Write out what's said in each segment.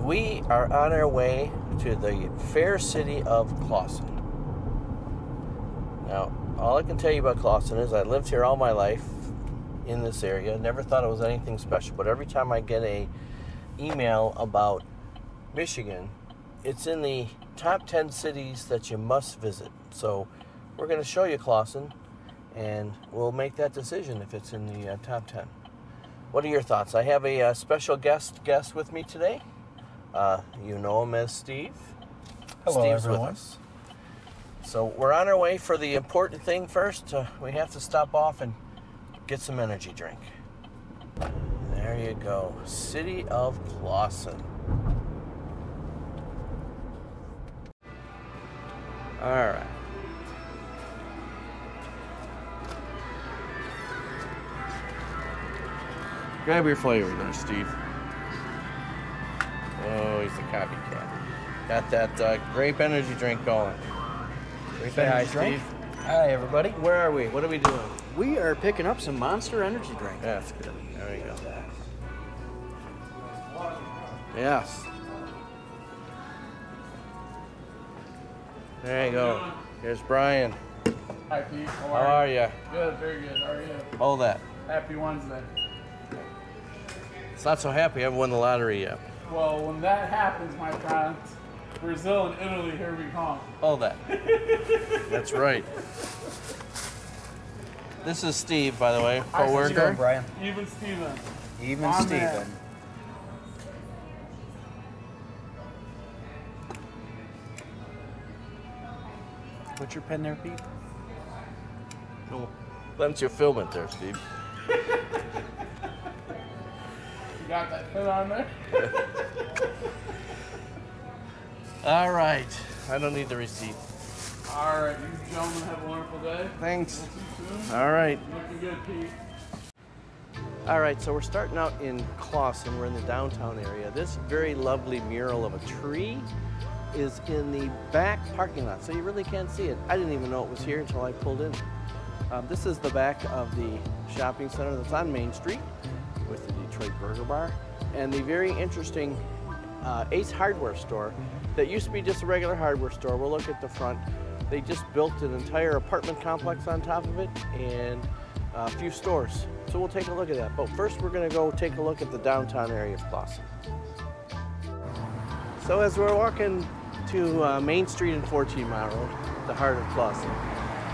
We are on our way to the fair city of Clawson. Now, all I can tell you about Clawson is I lived here all my life in this area. Never thought it was anything special, but every time I get a email about Michigan, it's in the top 10 cities that you must visit. So we're going to show you Clawson, and we'll make that decision if it's in the top 10. What are your thoughts? I have a special guest with me today. You know him as Steve. Hello, Steve's everyone. with us. So we're on our way for the important thing first. We have to stop off and get some energy drink. There you go. City of Clawson. All right. Grab your flavor there, Steve. Oh, he's a copycat. Got that grape energy drink going. Grape energy drink. Hi, everybody. Where are we? What are we doing? We are picking up some Monster Energy drink. Yeah, that's good. There you go. Yes. There you go. Here's Brian. Hi, Pete. How are you? Good, very good. How are you? Hold that. Happy Wednesday. It's not so happy. I haven't won the lottery yet. Well, when that happens, my friends, Brazil and Italy, here we come. Hold that. That's right. This is Steve, by the way, How's it How's it co-worker. going, Brian? Even Steven. Even My Steven. man. Put your pen there, Pete. Oh, Let you film it there, Steve. You got that pin on there? All right. I don't need the receipt. All right, you gentlemen have a wonderful day. Thanks. We'll see you soon. All right. Looking good, Pete. All right, so we're starting out in Clawson. We're in the downtown area. This very lovely mural of a tree is in the back parking lot, so you really can't see it. I didn't even know it was here until I pulled in. This is the back of the shopping center that's on Main Street with the Detroit Burger Bar and the very interesting Ace Hardware store that used to be just a regular hardware store. We'll look at the front. They just built an entire apartment complex on top of it and a few stores. So we'll take a look at that. But first we're gonna go take a look at the downtown area of Clawson. So as we're walking to Main Street and 14 Mile Road, the heart of Clawson,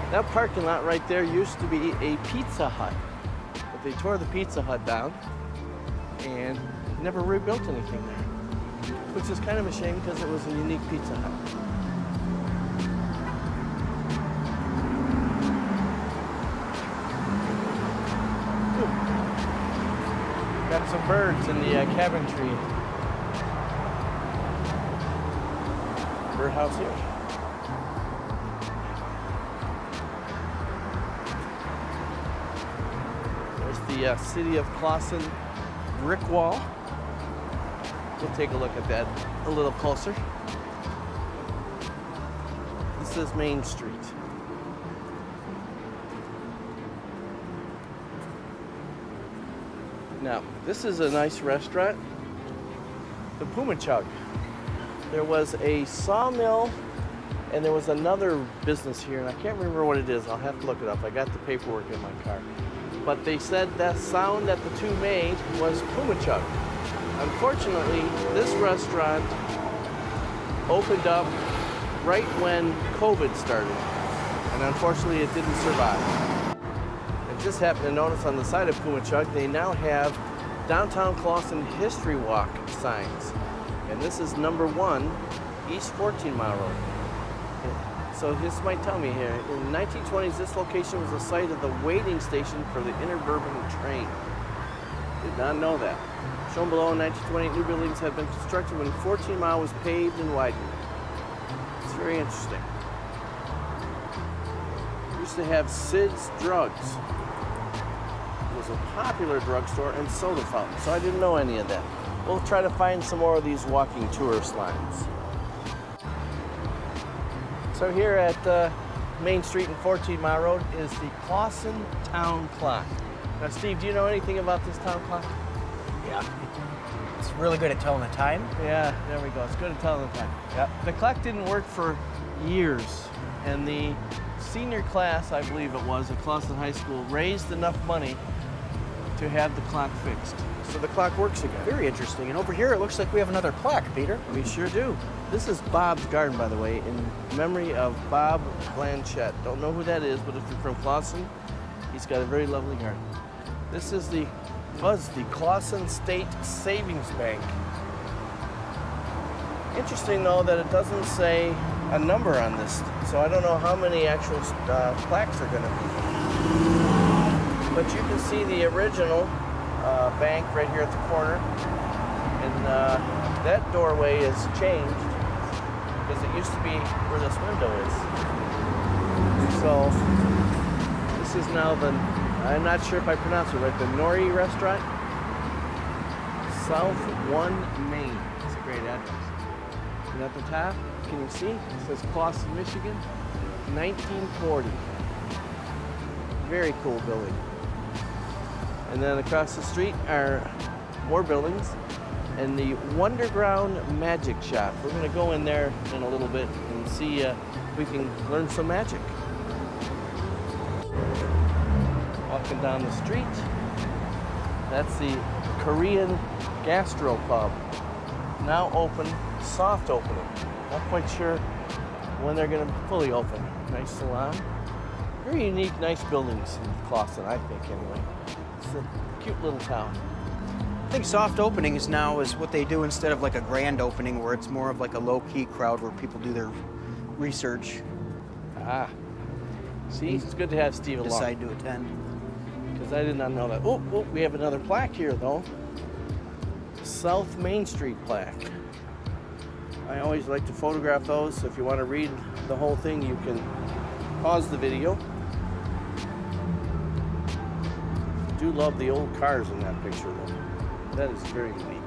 that parking lot right there used to be a Pizza Hut. But they tore the Pizza Hut down and never rebuilt anything there, which is kind of a shame because it was a unique Pizza Hut. Got some birds in the cabin tree. Birdhouse here. There's the city of Clawson brick wall. We'll take a look at that a little closer. This is Main Street. Now, this is a nice restaurant, the Puma Chug. There was a sawmill and there was another business here, and I can't remember what it is. I'll have to look it up. I got the paperwork in my car. But they said that sound that the two made was Puma Chug. Unfortunately, this restaurant opened up right when COVID started, and unfortunately it didn't survive. I just happened to notice on the side of Puma Chug, they now have Downtown Clawson History Walk signs. And this is number 1, East 14 Mile Road. So this might tell me here, in the 1920s, this location was the site of the waiting station for the interurban train. Did not know that. Shown below, in 1928, new buildings had been constructed when 14 Mile was paved and widened. It's very interesting. We used to have Sid's Drugs. It was a popular drugstore and soda fountain, so I didn't know any of that. We'll try to find some more of these walking tourist lines. So here at Main Street and 14 Mile Road is the Clawson Town Clock. Now, Steve, do you know anything about this town clock? Yeah. It's really good at telling the time. Yeah, there we go. It's good at telling the time. Yep. The clock didn't work for years, and the senior class, I believe it was, at Clawson High School, raised enough money to have the clock fixed. So the clock works again. Very interesting. And over here, it looks like we have another plaque, Peter. We sure do. This is Bob's Garden, by the way, in memory of Bob Blanchette. Don't know who that is, but if you're from Clawson, he's got a very lovely garden. This is was the Clawson State Savings Bank. Interesting, though, that it doesn't say a number on this, so I don't know how many actual plaques are going to be. But you can see the original bank right here at the corner, and that doorway is changed because it used to be where this window is. So this is now the, I'm not sure if I pronounce it right, the Nori Restaurant, South 1 Main. It's a great address. And at the top, can you see? It says Clawson, Michigan, 1940. Very cool building. And then across the street are more buildings and the Wonderground Magic Shop. We're going to go in there in a little bit and see if we can learn some magic. Walking down the street, that's the Korean Gastro Pub. Now open, soft opening. Not quite sure when they're going to fully open. Nice salon. Very unique, nice buildings in Clawson, I think, anyway. It's a cute little town. I think soft openings now is what they do instead of like a grand opening where it's more of like a low-key crowd where people do their research. Ah. See, it's good to have Steve along. Decide to attend. Because I did not know that. Oh, we have another plaque here, though. South Main Street plaque. I always like to photograph those, so if you want to read the whole thing, you can pause the video. I do love the old cars in that picture, though. That is very unique.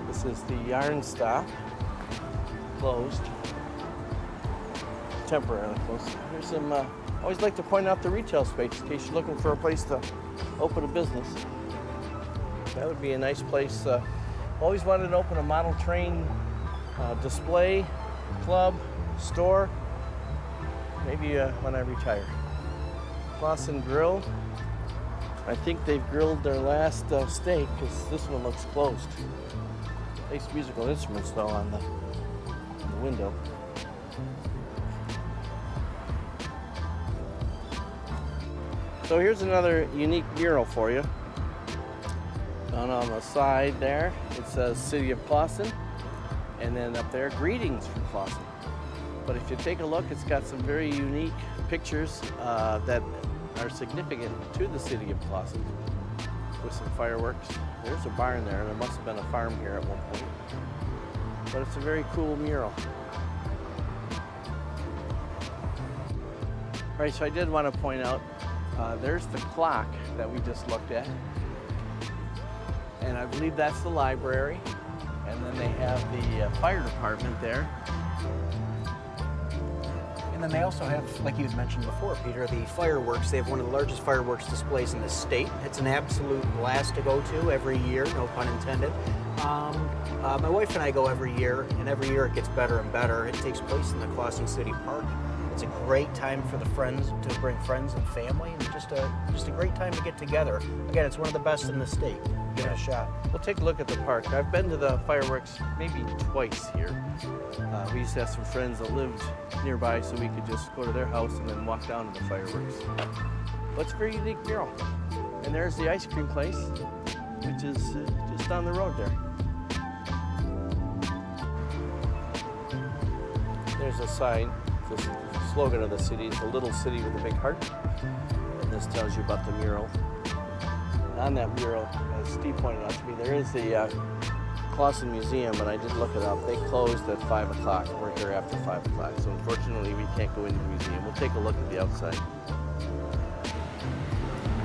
This is the Yarn Stop, closed. Temporarily closed. Here's some, I always like to point out the retail space in case you're looking for a place to open a business. That would be a nice place. Always wanted to open a model train display, club, store, maybe when I retire. Clawson Grill. I think they've grilled their last steak because this one looks closed. Nice musical instruments though on the window. So here's another unique mural for you. Down on the side there, it says City of Clawson, and then up there, greetings from Clawson. But if you take a look, it's got some very unique pictures that are significant to the City of Clawson with some fireworks. There's a barn there, and there must have been a farm here at one point. But it's a very cool mural. All right, so I did want to point out, there's the clock that we just looked at. And I believe that's the library. And then they have the fire department there. And then they also have, like you had mentioned before, Peter, the fireworks. They have one of the largest fireworks displays in the state. It's an absolute blast to go to every year, no pun intended. My wife and I go every year, and every year it gets better and better. It takes place in the Clawson City Park. It's a great time for the friends to bring friends and family, and just a great time to get together. Again, it's one of the best in the state. Give it a shot. We'll take a look at the park. I've been to the fireworks maybe twice here. We used to have some friends that lived nearby, so we could just go to their house and then walk down to the fireworks. But it's a very unique mural. And there's the ice cream place, which is just down the road there. There's a sign. The slogan of the city is "A little city with a big heart." And this tells you about the mural. And on that mural, as Steve pointed out to me, there is the Clawson Museum, and I did look it up. They closed at 5 o'clock. We're here after 5 o'clock, so unfortunately we can't go into the museum. We'll take a look at the outside.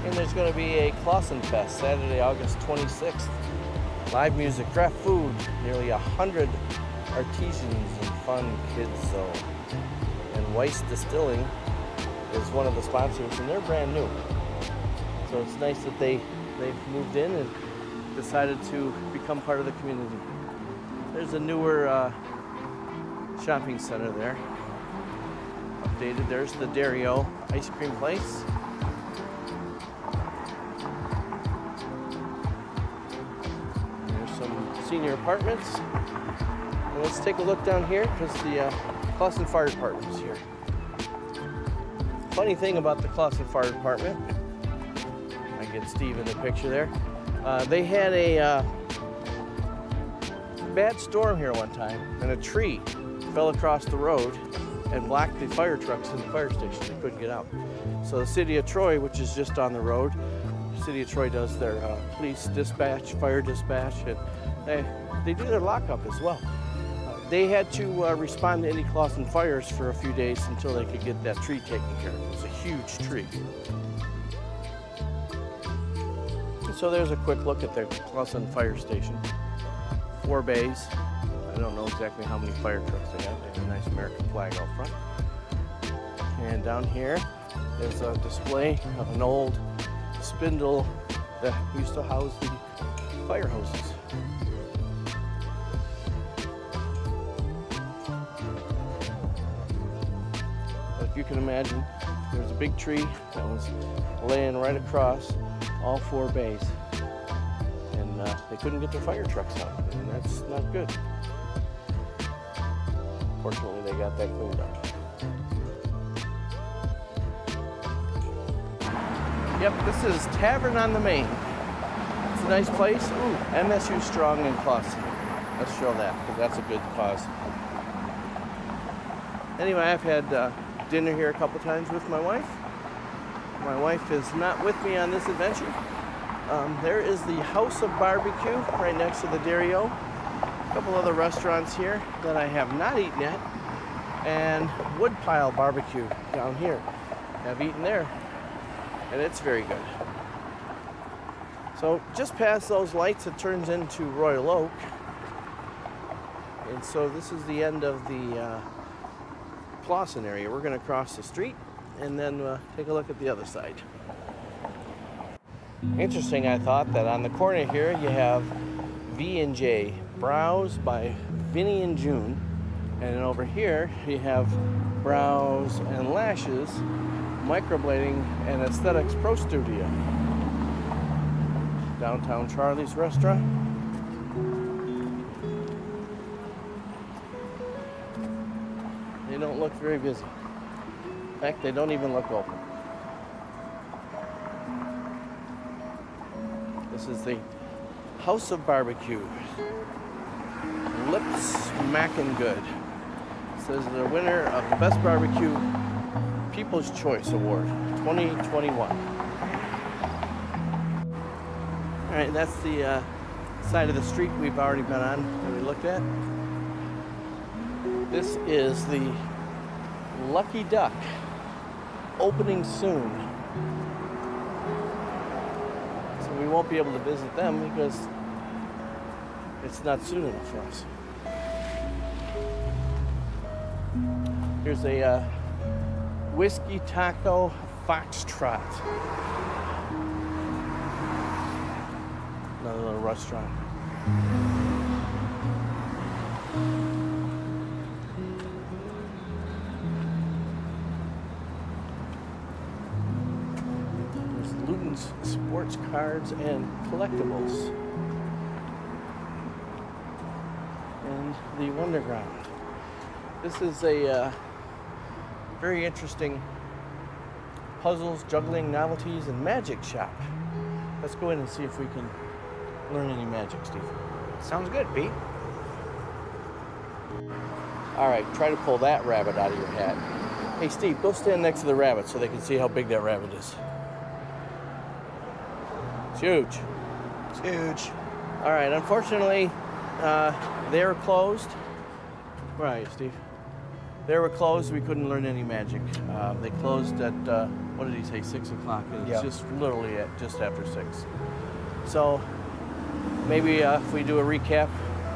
And there's going to be a Clawson Fest, Saturday, August 26th. Live music, craft food, nearly 100 artisans and fun kids zone. And Weiss Distilling is one of the sponsors, and they're brand new. So it's nice that they've moved in and decided to become part of the community. There's a newer shopping center there. Updated. There's the Dario ice cream place. There's some senior apartments. And let's take a look down here because the Clawson Fire Department is here. Funny thing about the Clawson Fire Department, I get Steve in the picture there. They had a bad storm here one time, and a tree fell across the road and blocked the fire trucks in the fire station. They couldn't get out. So the city of Troy, which is just on the road, the city of Troy does their police dispatch, fire dispatch, and they do their lockup as well. They had to respond to any Clawson fires for a few days until they could get that tree taken care of. It was a huge tree. So there's a quick look at the Clawson fire station. 4 bays. I don't know exactly how many fire trucks they have. They have a nice American flag out front. And down here, there's a display of an old spindle that used to house the fire hoses. But if you can imagine, there's a big tree that was laying right across all 4 bays. And they couldn't get their fire trucks out, and that's not good. Fortunately, they got that cleaned up. Yep, this is Tavern on the Main. It's a nice place. Ooh, MSU Strong in Clawson. Let's show that, because that's a good cause. Anyway, I've had dinner here a couple times with my wife. My wife is not with me on this adventure. There is the House of Barbecue right next to the Dario. A couple other restaurants here that I have not eaten yet. And Woodpile Barbecue down here. I've eaten there, and it's very good. So just past those lights, it turns into Royal Oak. And so this is the end of the Clawson area. We're going to cross the street and then take a look at the other side. Interesting, I thought, that on the corner here you have V&J, Brows by Vinny and June. And then over here you have Brows and Lashes, Microblading and Aesthetics Pro Studio. Downtown Charlie's Restaurant. They don't look very busy. In fact, they don't even look open. This is the House of Barbecue. Lips Smackin' Good. It says the winner of the Best Barbecue People's Choice Award 2021. All right, that's the side of the street we've already been on that we looked at. This is the Lucky Duck, opening soon. So we won't be able to visit them because it's not soon enough for us. Here's a Whiskey Taco Foxtrot. Another little restaurant. There's Luton's Sports Cards and Collectibles. And the Wonderground. This is a very interesting puzzles, juggling, novelties, and magic shop. Let's go in and see if we can learn any magic, Steve. Sounds good, Pete. All right, try to pull that rabbit out of your hat. Hey, Steve, go stand next to the rabbit so they can see how big that rabbit is. It's huge. It's huge. All right, unfortunately, they were closed. Where are you, Steve? They were closed. We couldn't learn any magic. They closed at, what did he say, 6 o'clock? And it's just literally at just after 6. So maybe if we do a recap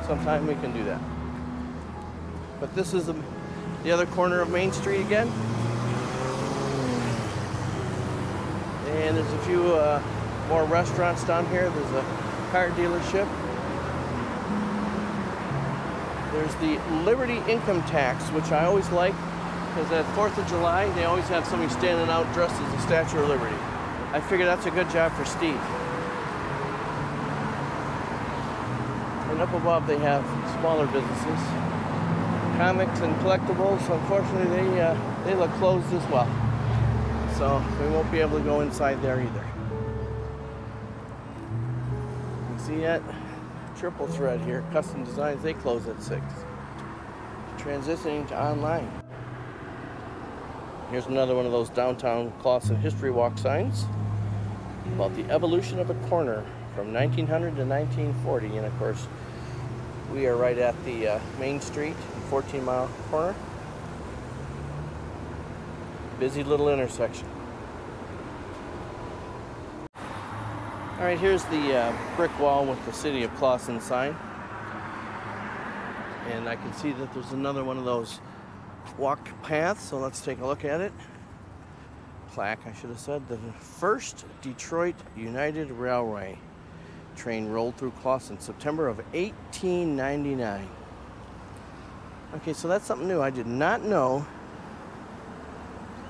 sometime, we can do that. But this is the other corner of Main Street again. And there's a few more restaurants down here. There's a car dealership. There's the Liberty income tax, which I always like, because at 4th of July, they always have somebody standing out dressed as the Statue of Liberty. I figure that's a good job for Steve. And up above, they have smaller businesses. Comics and collectibles, unfortunately, they look closed as well. So we won't be able to go inside there either. You see that? Triple thread here, custom designs, they close at 6. Transitioning to online. Here's another one of those downtown Clawson history walk signs about the evolution of a corner from 1900 to 1940. And of course, we are right at the Main Street, 14 Mile corner. Busy little intersection. All right, here's the brick wall with the City of Clawson sign. And I can see that there's another one of those walk paths, so let's take a look at it. Plaque, I should have said. The first Detroit United Railway train rolled through Clawson, September of 1899. Okay, so that's something new. I did not know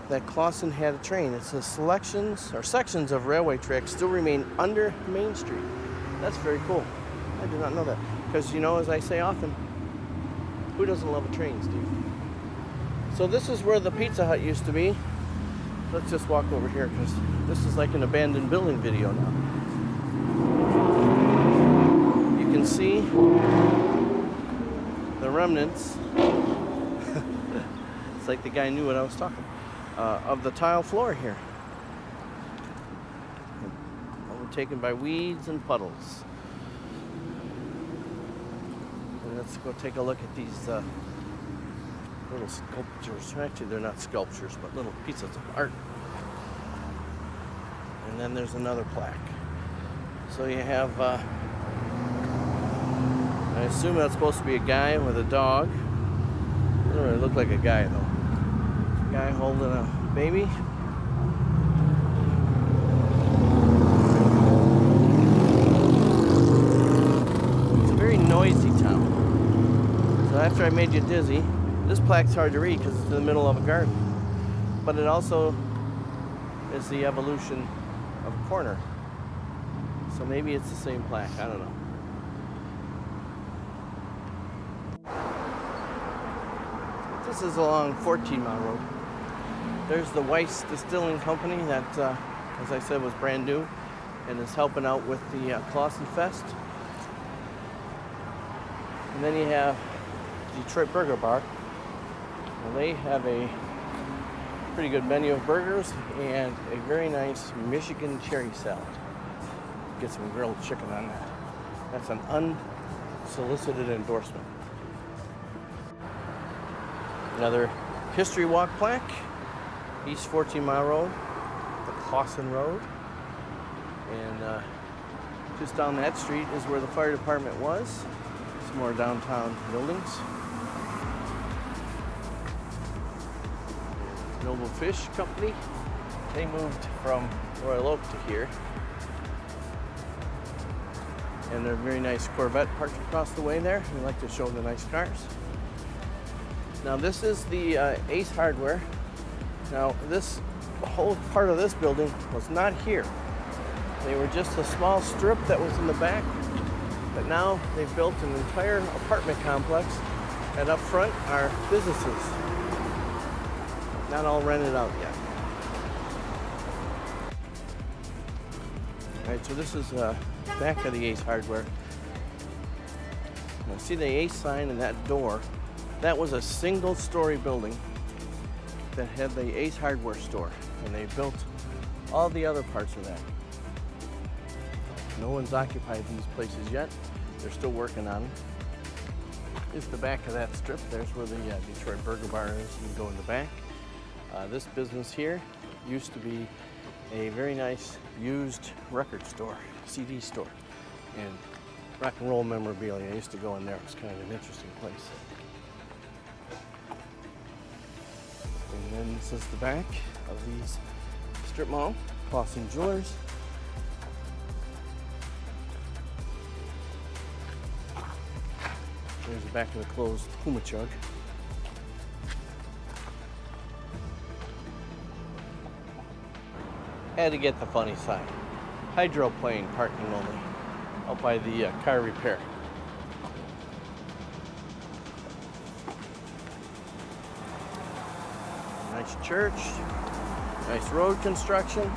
that Clawson had a train. It says selections or sections of railway tracks still remain under Main Street. That's very cool. I did not know that. Because, you know, as I say often, who doesn't love a train, Steve? So this is where the Pizza Hut used to be. Let's just walk over here because this is like an abandoned building video now. You can see the remnants. It's like the guy knew what I was talking about. Of the tile floor here. Overtaken by weeds and puddles. And let's go take a look at these little sculptures. Actually, they're not sculptures, but little pieces of art. And then there's another plaque. So you have, I assume that's supposed to be a guy with a dog. Doesn't really look like a guy though. Guy holding a baby. It's a very noisy town. So after I made you dizzy, this plaque's hard to read because it's in the middle of a garden. But it also is the evolution of a corner. So maybe it's the same plaque, I don't know. This is along 14 Mile Road. There's the Weiss Distilling Company that, as I said, was brand new and is helping out with the Clawson Fest. And then you have Detroit Burger Bar. Well, they have a pretty good menu of burgers and a very nice Michigan cherry salad. Get some grilled chicken on that. That's an unsolicited endorsement. Another history walk plaque. East 14 Mile Road, the Clawson Road. And just down that street is where the fire department was. Some more downtown buildings. Noble Fish Company. They moved from Royal Oak to here. And they're a very nice Corvette parked across the way there. We like to show the nice cars. Now this is the Ace Hardware. Now this whole part of this building was not here. They were just a small strip that was in the back, but now they've built an entire apartment complex, and up front are businesses. Not all rented out yet. All right, so this is back of the Ace Hardware. Now see the Ace sign and that door. That was a single-story building that had the Ace Hardware store, and they built all the other parts of that. No one's occupied these places yet. They're still working on them. Here's the back of that strip. There's where the Detroit Burger Bar is. You can go in the back. This business here used to be a very nice used record store, CD store, and rock and roll memorabilia. I used to go in there. It was kind of an interesting place. And then this is the back of these strip mall, Clawson Jewelers. There's the back of the closed Puma Chug. Had to get the funny sign. Hydroplane parking only. Out by the car repair. Nice church. Nice road construction.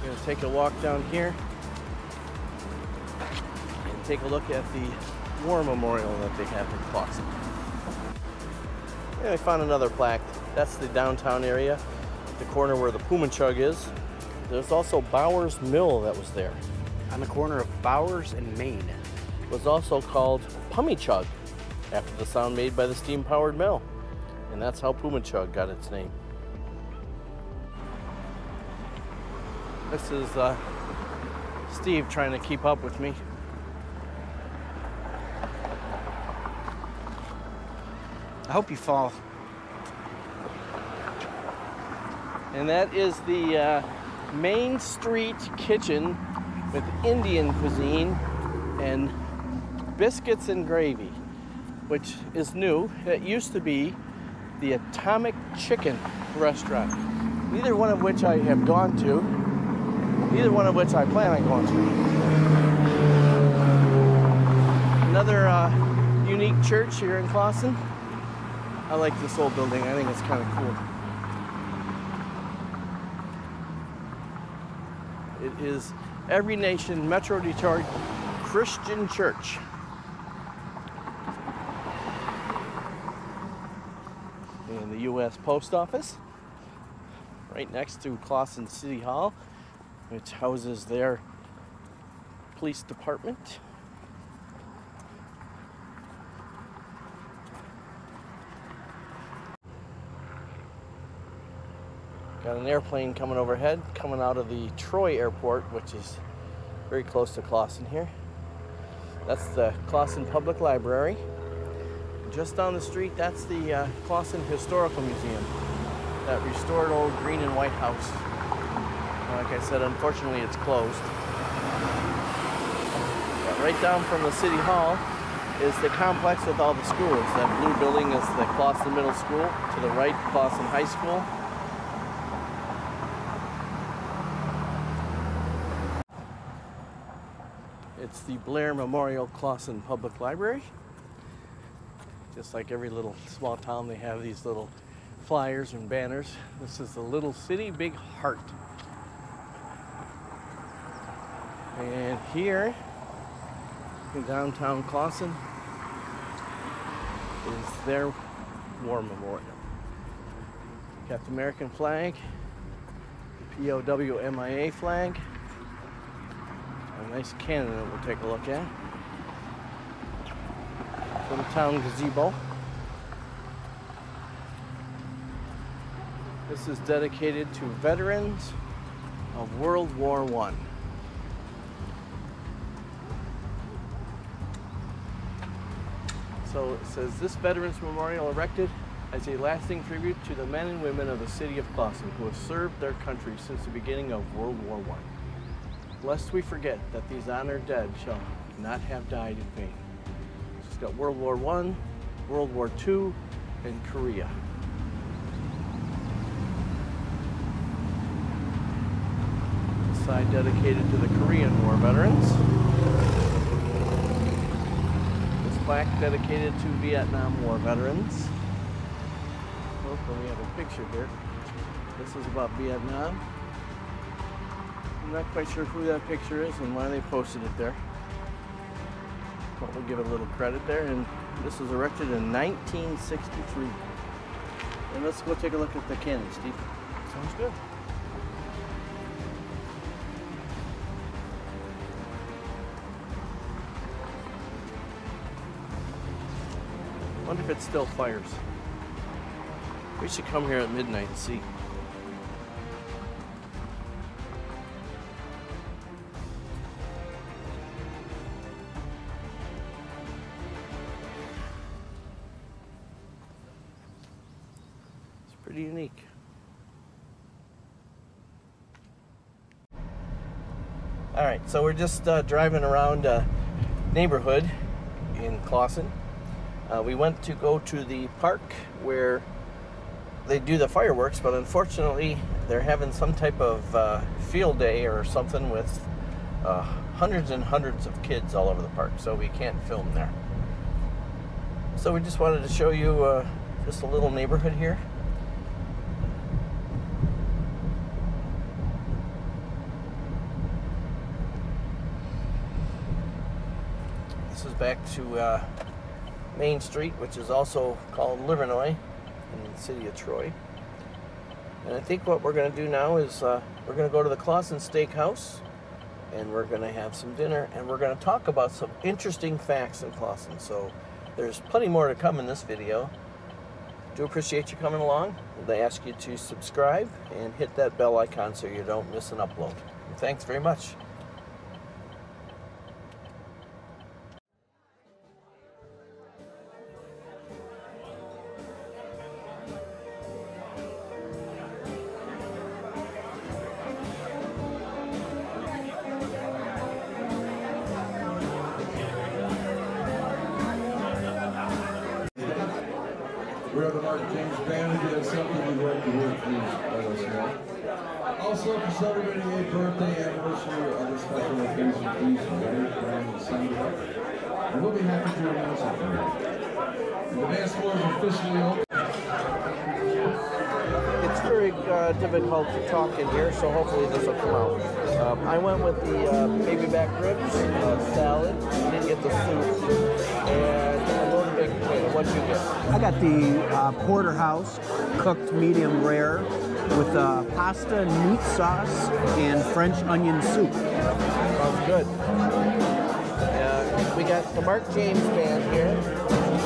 We're gonna take a walk down here and take a look at the war memorial that they have in Clawson. Yeah, I found another plaque. That's the downtown area, the corner where the Puma Chug is. There's also Bowers Mill that was there. On the corner of Bowers and Main. It was also called Pummy Chug, after the sound made by the steam-powered mill. And that's how Puma Chug got its name. This is Steve trying to keep up with me. I hope you fall. And that is the Main Street Kitchen with Indian cuisine and biscuits and gravy, which is new. It used to be the Atomic Chicken restaurant, neither one of which I have gone to, neither one of which I plan on going to. Another unique church here in Clawson. I like this old building. I think it's kind of cool. It is Every Nation Metro Detroit Christian Church. And the U.S. Post Office, right next to Clawson City Hall, which houses their police department. Got an airplane coming overhead, coming out of the Troy Airport, which is very close to Clawson here. That's the Clawson Public Library. Just down the street, that's the Clawson Historical Museum, that restored old green and white house. Like I said, unfortunately it's closed. But right down from the City Hall is the complex with all the schools. That blue building is the Clawson Middle School. To the right, Clawson High School. It's the Blair Memorial Clawson Public Library. Just like every little small town, they have these little flyers and banners. This is the Little City Big Heart. And here in downtown Clawson is their war memorial. Got the American flag, the POW MIA flag, a nice cannon that we'll take a look at. Little town gazebo. This is dedicated to veterans of World War I. So it says, this Veterans Memorial erected as a lasting tribute to the men and women of the city of Clawson who have served their country since the beginning of World War I. Lest we forget that these honored dead shall not have died in vain. It's got World War I, World War II, and Korea. This side dedicated to the Korean War veterans. This plaque dedicated to Vietnam War veterans. Oh, we have a picture here. This is about Vietnam. I'm not quite sure who that picture is and why they posted it there. But we'll give it a little credit there. And this was erected in 1963. And let's go take a look at the cannon, Steve. Sounds good. Wonder if it still fires. We should come here at midnight and see. Pretty unique. All right, so we're just driving around a neighborhood in Clawson. We went to go to the park where they do the fireworks, but unfortunately they're having some type of field day or something with hundreds and hundreds of kids all over the park, so we can't film there. So we just wanted to show you just a little neighborhood here. This is back to Main Street, which is also called Livernois in the city of Troy. And I think what we're going to do now is we're going to go to the Clawson Steakhouse, and we're going to have some dinner, and we're going to talk about some interesting facts in Clawson. So there's plenty more to come in this video. Do appreciate you coming along. They ask you to subscribe and hit that bell icon so you don't miss an upload. And thanks very much. We have the Mark James Band. If you have something you'd like to hear, please let us know. Also, for celebrating a birthday, anniversary, or other special occasion, please write down and send it up. And we'll be happy to announce it for you. The dance floor is officially open. It's very difficult to talk in here, so hopefully this will come out. I went with the baby back ribs, salad, didn't get the soup, and a loaded baked potato. What'd you get? I got the porterhouse, cooked medium rare, with pasta, meat sauce, and French onion soup. Sounds good. We got the Mark James Band here.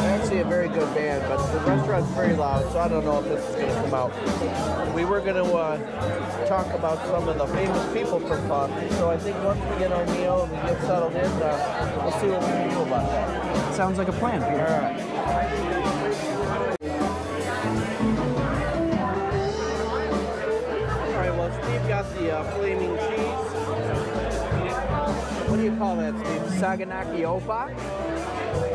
Actually a very good band, but the restaurant's very loud, so I don't know if this is going to come out. We were going to talk about some of the famous people from Clawson, so I think once we get our meal and we get settled in, we'll see what we can do about that. Sounds like a plan, Peter. All right. All right, well, Steve got the flaming cheese. What do you call that, Steve? Saganaki Opa?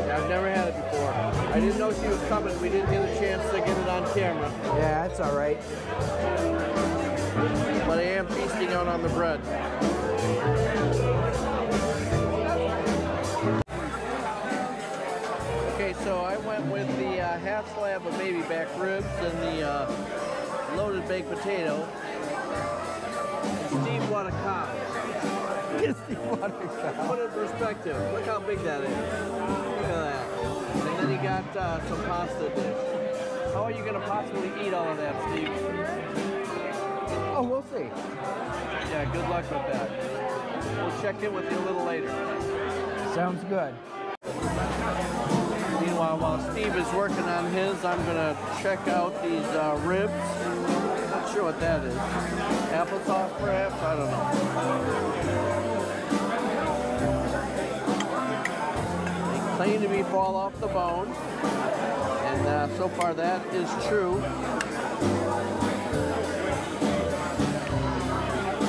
I've never had it before. I didn't know she was coming. We didn't get a chance to get it on camera. Yeah, that's all right. But I am feasting out on the bread. Okay, so I went with the half slab of baby back ribs and the loaded baked potato. And Steve wanted a cow. Steve wanted a cow. Put it in perspective. Look how big that is. Look at that. And then he got some pasta dish. How are you going to possibly eat all of that, Steve? Oh, we'll see. Yeah, good luck with that. We'll check in with you a little later. Sounds good. Meanwhile, while Steve is working on his, I'm going to check out these ribs. Not sure what that is. Applesauce, perhaps? I don't know. They claim to be fall off the bone, and so far that is true.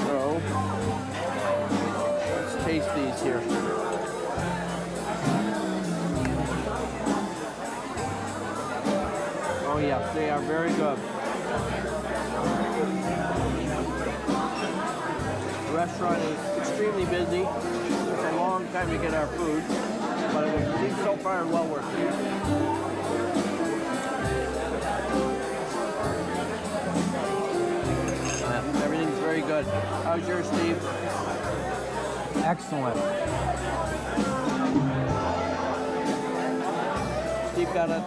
So, let's taste these here. Oh yes, they are very good. The restaurant is extremely busy. It's a long time to get our food, but it seems so far well worth it. Yeah, everything's very good. How's yours, Steve? Excellent. Steve got it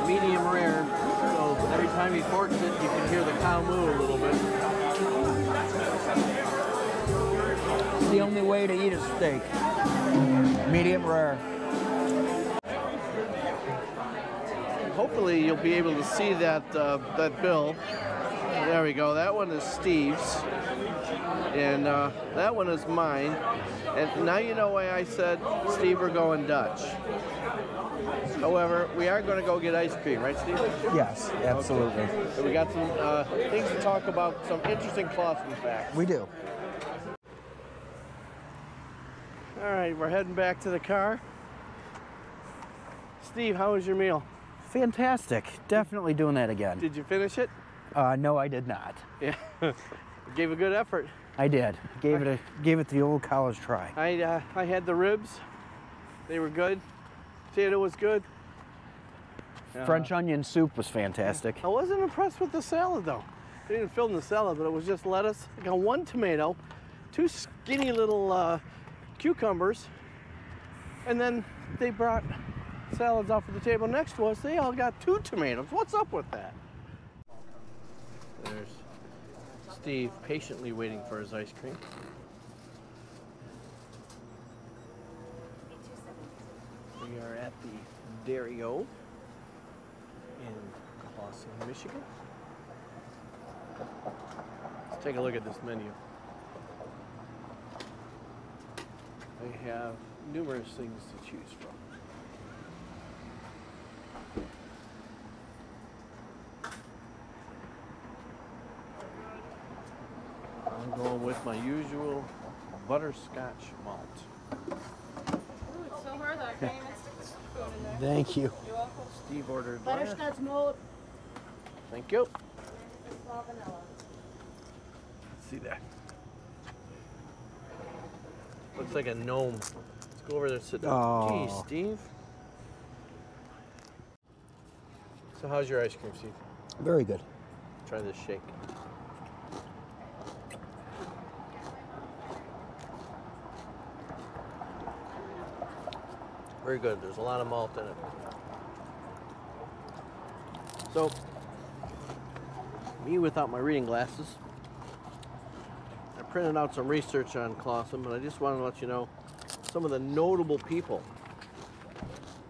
medium rare, so every time he forks it, you can hear the cow moo a little bit. It's the only way to eat a steak. Medium rare. Hopefully you'll be able to see that that bill. There we go. That one is Steve's, and that one is mine. And now you know why I said, Steve, we're going Dutch. However, we are going to go get ice cream, right, Steve? Yes, absolutely. Okay. So we got some things to talk about, some interesting Clawson facts. We do. All right, we're heading back to the car. Steve, how was your meal? Fantastic. Definitely doing that again. Did you finish it? No, I did not. Yeah, gave a good effort. I did. Gave it the old college try. I had the ribs. They were good. Potato was good. French onion soup was fantastic. I wasn't impressed with the salad though. They didn't film the salad, but it was just lettuce. I got 1 tomato, 2 skinny little cucumbers, and then they brought salads off of the table next to us. They all got 2 tomatoes. What's up with that? There's Steve patiently waiting for his ice cream. We are at the Dairy-O in Clawson, Michigan. Let's take a look at this menu. They have numerous things to choose from. I'm going with my usual butterscotch malt. Ooh, it's so hard that I can't even stick the spoon in there. Thank you. You're welcome. Steve ordered Butterscotch malt. Thank you. Raw vanilla. Let's see that. Looks like a gnome. Let's go over there and sit down. Oh. Geez, Steve. So how's your ice cream, Steve? Very good. Try this shake. Very good. There's a lot of malt in it. So, me without my reading glasses, I printed out some research on Clawson, but I just wanted to let you know some of the notable people.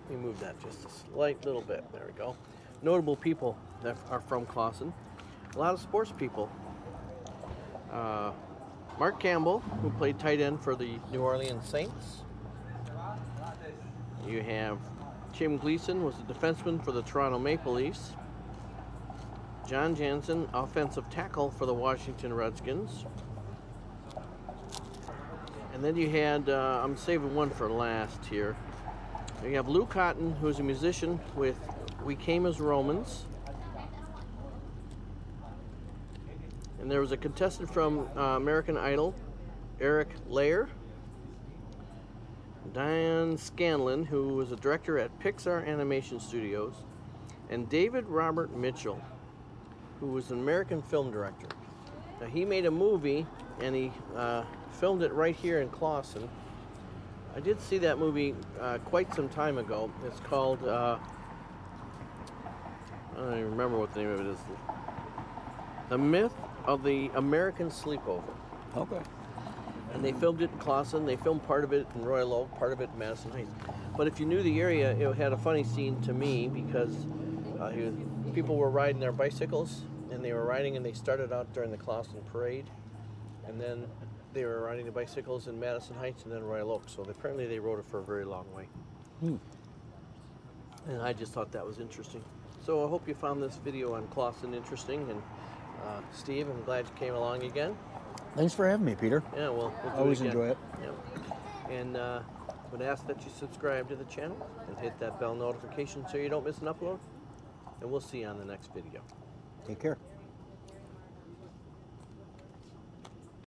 Let me move that just a slight little bit. There we go. Notable people that are from Clawson. A lot of sports people. Mark Campbell, who played tight end for the New Orleans Saints. You have Jim Gleason, was a defenseman for the Toronto Maple Leafs. John Jansen, offensive tackle for the Washington Redskins. And then you had, I'm saving one for last here. You have Lou Cotton, who's a musician with We Came as Romans. And there was a contestant from American Idol, Eric Lair. Diane Scanlon, who was a director at Pixar Animation Studios. And David Robert Mitchell, who was an American film director. Now, he made a movie, and he filmed it right here in Clawson. I did see that movie quite some time ago. It's called, I don't even remember what the name of it is. The Myth of the American Sleepover. Okay. And they filmed it in Clawson. They filmed part of it in Royal Oak, part of it in Madison Heights. But if you knew the area, it had a funny scene to me because people were riding their bicycles, and they were riding, and they started out during the Clawson Parade, and then they were riding the bicycles in Madison Heights and then Royal Oak. So apparently they rode it for a very long way. And I just thought that was interesting. So I hope you found this video on Clawson interesting. And Steve, I'm glad you came along again. Thanks for having me, Peter. Yeah, we'll do Always it again. enjoy it. Yeah. And would ask that you subscribe to the channel and hit that bell notification so you don't miss an upload. And we'll see you on the next video. Take care.